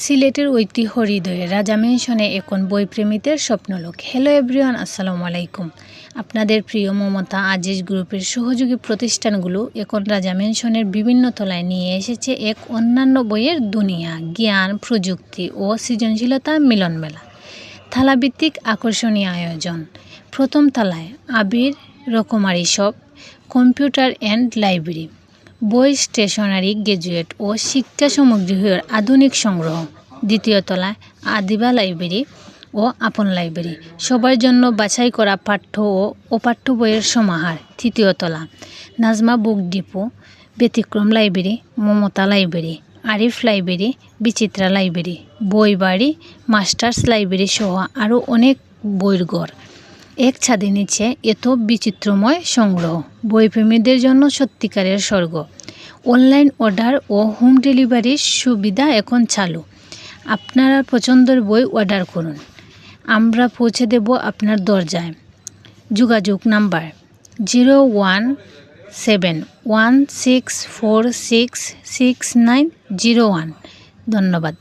সিলেটের ঐতিহ্য হৃদয়ে রাজা ম্যানশনে এখন বইপ্রেমীদের স্বপ্নলোক। হ্যালো এভরিওয়ান, আসসালামু আলাইকুম। আপনাদের প্রিয় মমতা আজিজ গ্রুপের সহযোগী প্রতিষ্ঠানগুলো এখন রাজা ম্যানশনের বিভিন্ন তলায় নিয়ে এসেছে এক অন্যান্য বইয়ের দুনিয়া, জ্ঞান, প্রযুক্তি ও সৃজনশীলতার মিলনমেলা। থালাভিত্তিক আকর্ষণীয় আয়োজন। প্রথম তলায় আবির রকমারি শপ, কম্পিউটার অ্যান্ড লাইব্রেরি, বই, স্টেশনারি, গ্যাজেট ও শিক্ষা সামগ্রীর আধুনিক সংগ্রহ। দ্বিতীয় তলায় আদিবা লাইব্রেরি ও আপন লাইব্রেরি, সবার জন্য বাছাই করা পাঠ্য ও অপাঠ্য বইয়ের সমাহার। তৃতীয় তলা Nazma book depot, Byatikram library, Mamata library, Arif library, Bichitra library, Boi Bari, masters library সহ আরও অনেক বইয়ের ঘর। এক ছাদের নিচে এত বিচিত্রময় সংগ্রহ, বইপ্রেমীদের জন্য সত্যিকারের স্বর্গ। অনলাইন অর্ডার ও হোম ডেলিভারির সুবিধা এখন চালু। আপনারা পছন্দের বই অর্ডার করুন, আমরা পৌঁছে দেব আপনার দরজায়। যোগাযোগ নাম্বার 01716466901। ধন্যবাদ।